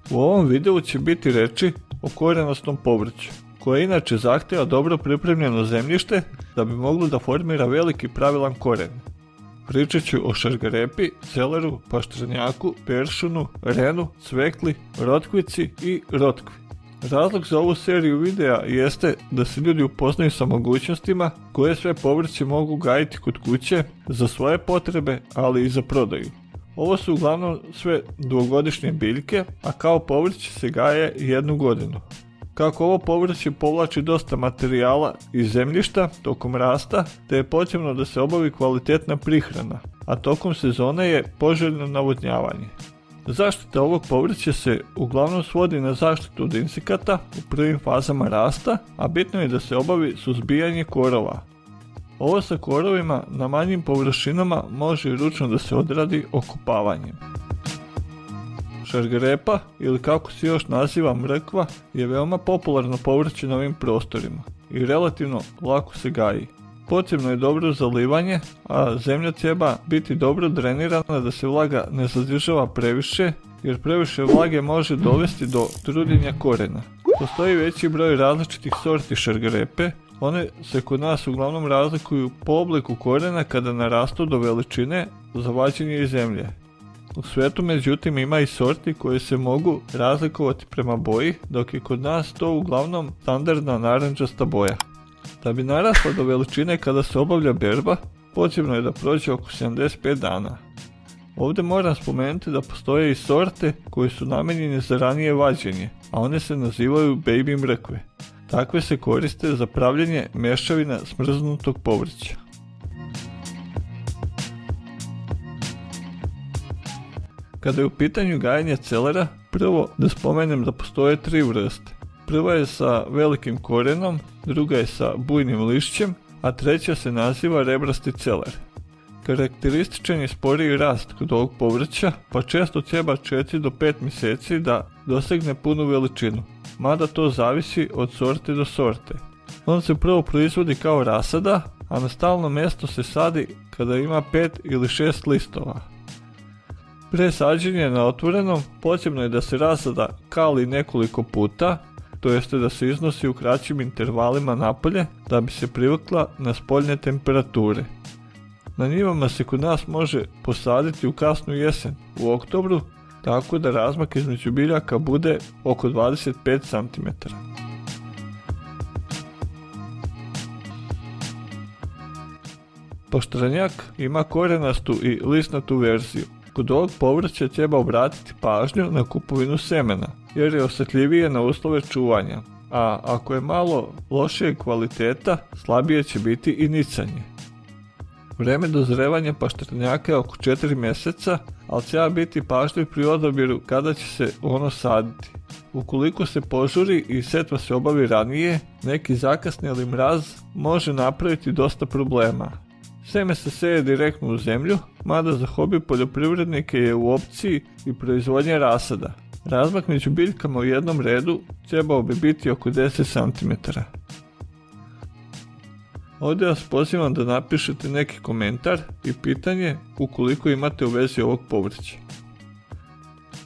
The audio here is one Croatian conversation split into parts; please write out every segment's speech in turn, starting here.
U ovom videu će biti reči o korenastom povrću, koje inače zahtjeva dobro pripremljeno zemljište da bi moglo da formira veliki pravilan koren. Pričat ću o šargarepi, celeru, paštranjaku, peršunu, renu, cvekli, rotkvici i rotkvi. Razlog za ovu seriju videa jeste da se ljudi upoznaju sa mogućnostima koje sve povrće mogu gajiti kod kuće za svoje potrebe, ali i za prodaju. Ovo su uglavnom sve dvogodišnje biljke, a kao povrće se gaje 1 godinu. Kako ovo povrće povlači dosta materijala iz zemljišta tokom rasta, te je potrebno da se obavi kvalitetna prihrana, a tokom sezone je poželjno navodnjavanje. Zaštita ovog povrća se uglavnom svodi na zaštitu od insekata u prvim fazama rasta, a bitno je da se obavi suzbijanje korova. Ovo sa korovima na manjim površinama može ručno da se odradi okopavanjem. Šargarepa, ili kako se još naziva mrkva, je veoma popularno povrće na ovim prostorima i relativno lako se gaji. Potrebno je dobro zalivanje, a zemlja treba biti dobro drenirana da se vlaga ne zadržava previše, jer previše vlage može dovesti do trudjenja korena. Postoji veći broj različitih sorti šargarepe, one se kod nas uglavnom razlikuju po obliku korena kada narastu do veličine za vađenje iz zemlje. U svijetu međutim ima i sorti koje se mogu razlikovati prema boji, dok je kod nas to uglavnom standardna narančasta boja. Da bi narasla do veličine kada se obavlja berba, potrebno je da prođe oko 75 dana. Ovdje moram spomenuti da postoje i sorte koje su namijenjene za ranije vađenje, a one se nazivaju baby mrkve. Takve se koriste za pravljenje mješavina smrznutog povrća. Kada je u pitanju gajenje celera, prvo da spomenem da postoje 3 vrste. Prva je sa velikim korenom, druga je sa bujnim lišćem, a treća se naziva rebrasti celer. Karakterističan je sporiji rast kod ovog povrća, pa često treba 4 do 5 mjeseci da dosegne punu veličinu, mada to zavisi od sorte do sorte. On se prvo proizvodi kao rasada, a na stalno mjesto se sadi kada ima 5 ili 6 listova. Pre sađenja na otvorenom potrebno je da se rasada kali nekoliko puta, to jeste da se iznosi u kraćim intervalima napolje da bi se privikla na spoljne temperature. Na njivama se kod nas može posaditi u kasnu jesen, u oktobru, tako da razmak između biljaka bude oko 25 cm. Paštranjak ima korenastu i lisnatu verziju. Kod ovog povrća treba obratiti pažnju na kupovinu semena, jer je osjetljivije na uslove čuvanja, a ako je malo lošijeg kvaliteta, slabije će biti i nicanje. Vreme dozrevanja paštranjaka je oko 4 mjeseca, ali treba biti pažljiv pri odabiru kada će se ono saditi. Ukoliko se požuri i setva se obavi ranije, neki zakasnjeli mraz može napraviti dosta problema. Seme se seje direktno u zemlju, mada za hobi poljoprivrednike je u opciji i proizvodnja rasada. Razmak među biljkama u jednom redu trebao bi biti oko 10 cm. Ovdje vas pozivam da napišete neki komentar i pitanje ukoliko imate u vezi ovog povrća.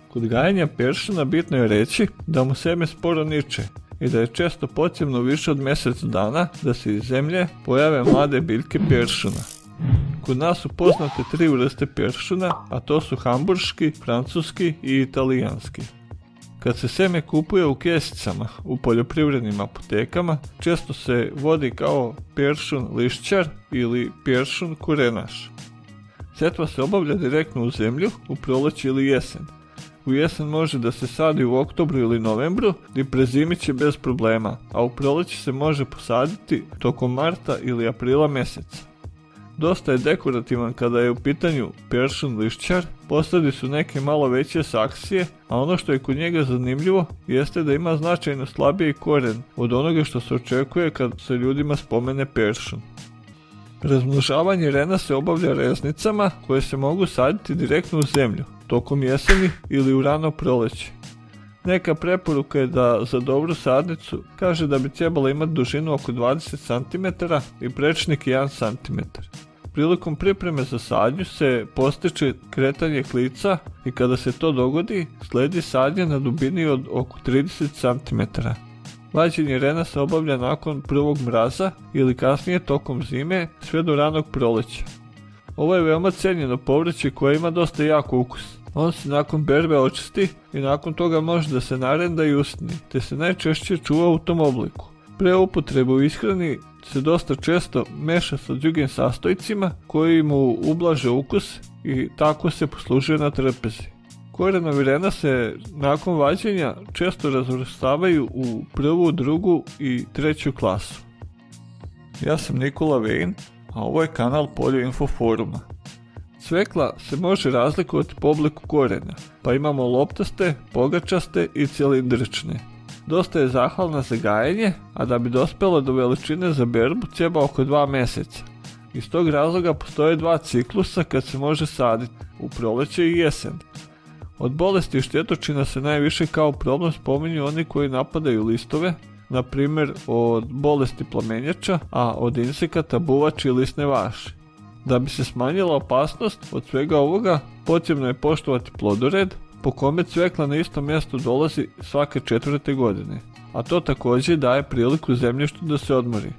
Kod gajenja peršuna bitno je reći da mu seme sporo niče i da je često potrebno više od mjesec dana da se iz zemlje pojave mlade biljke peršuna. Kod nas su poznate 3 vrste peršuna, a to su hamburški, francuski i italijanski. Kad se seme kupuje u kesicama u poljoprivrednim apotekama, često se vodi kao peršun lišćar ili peršun korenaš. Setva se obavlja direktno u zemlju u proleće ili jesen. U jesen može da se sadi u oktobru ili novembru i prezimit će bez problema, a u proleće se može posaditi tokom marta ili aprila mjeseca. Dosta je dekorativan kada je u pitanju peršun lišćar, posadi su neke malo veće saksije, a ono što je kod njega zanimljivo jeste da ima značajno slabiji koren od onoga što se očekuje kad se ljudima spomene peršun. Razmnožavanje rena se obavlja reznicama koje se mogu saditi direktno u zemlju, tokom jeseni ili u rano proleće. Neka preporuka je da za dobru sadnicu kaže da bi trebala imati dužinu oko 20 cm i prečnik 1 cm. Prilikom pripreme za sadnju se postiče kretanje klica i kada se to dogodi, slijedi sadnja na dubini od oko 30 cm. Vađenje rena se obavlja nakon prvog mraza ili kasnije tokom zime sve do ranog proleća. Ovo je veoma cijenjeno povrće koje ima dosta jak ukus. On se nakon berbe očisti i nakon toga može da se narenda i usni, te se najčešće čuva u tom obliku. Pre upotrebe u ishrani se dosta često meša sa drugim sastojcima koji mu ublaže ukus i tako se poslužuje na trpezi. Korenovi rena se nakon vađenja često razvrstavaju u prvu, drugu i treću klasu. Ja sam Nikola Vejn, a ovo je kanal Poljo Info foruma. Cvekla se može razlikovati po obliku korenja, pa imamo loptaste, pogačaste i cilindrične. Dosta je zahvalna za gajenje, a da bi dospela do veličine za berbu treba oko 2 mjeseca. Iz tog razloga postoje 2 ciklusa kad se može saditi, u proleće i jesen. Od bolesti i štetočina se najviše kao problem spominju oni koji napadaju listove, na primjer od bolesti plamenjača, a od insekata buvači i lisne vaši. Da bi se smanjila opasnost od svega ovoga, potrebno je poštovati plodored, po kome cvekla na isto mjesto dolazi svake 4. godine, a to također daje priliku zemljištu da se odmori.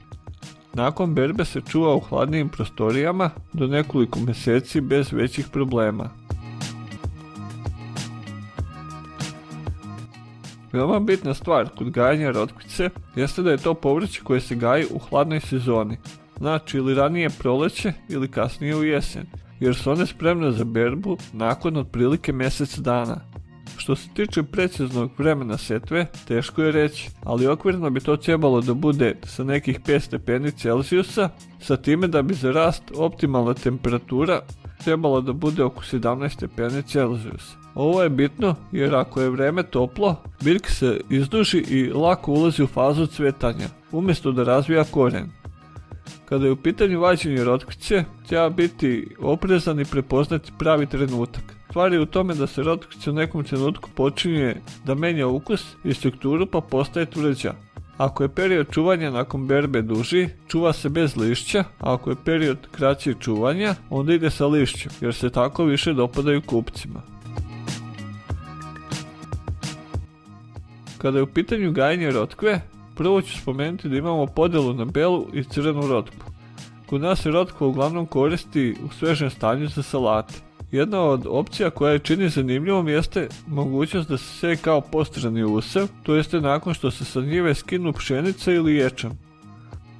Nakon berbe se čuva u hladnijim prostorijama do nekoliko mjeseci bez većih problema. Veoma bitna stvar kod gajenja rotkvice jeste da je to povrće koje se gaji u hladnoj sezoni, znači ili ranije proleće ili kasnije u jesen, jer su one spremne za berbu nakon otprilike mjesec dana. Što se tiče preciznog vremena setve, teško je reći, ali okvirno bi to trebalo da bude sa nekih 5 stepeni Celzijusa, sa time da bi za rast optimalna temperatura trebala da bude oko 17 stepeni Celzijusa. Ovo je bitno jer ako je vreme toplo, biljka se izduži i lako ulazi u fazu cvetanja, umjesto da razvija koren. Kada je u pitanju vađenje rotkvice, treba biti oprezan i prepoznati pravi trenutak. Stvar je u tome da se rotkvica u nekom trenutku počinje da menja ukus i strukturu pa postaje tvrđa. Ako je period čuvanja nakon berbe duži, čuva se bez lišća, a ako je period kraći čuvanja, onda ide sa lišćem, jer se tako više dopadaju kupcima. Kada je u pitanju gajenje rotkve, prvo ću spomenuti da imamo podjelu na belu i crvenu rotkvu. Kod nas se rotkva uglavnom koristi u svežem stanju za salate. Jedna od opcija koja je čini zanimljivom jeste mogućnost da se seje kao postrani usev, to jeste nakon što se sa njive skinu pšenica ili ječam.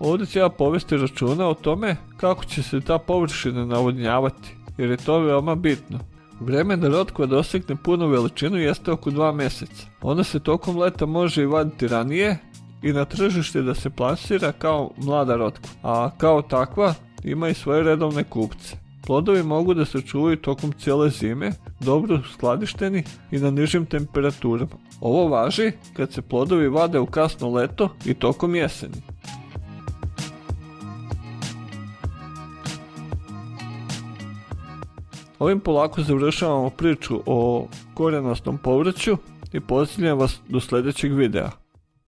Ovdje treba povesti računa o tome kako će se ta površina navodnjavati, jer je to veoma bitno. Vreme da rotkva dosegne punu veličinu jeste oko 2 mjeseca. Ona se tokom leta može i vaditi ranije i na tržište da se plasira kao mlada rotkva, a kao takva ima i svoje redovne kupce. Plodovi mogu da se čuvaju tokom cijele zime, dobro skladišteni i na nižim temperaturama. Ovo važi kad se plodovi vade u kasno leto i tokom jeseni. Ovim polako završavamo priču o korenastom povrću i pozdravljam vas do sljedećeg videa.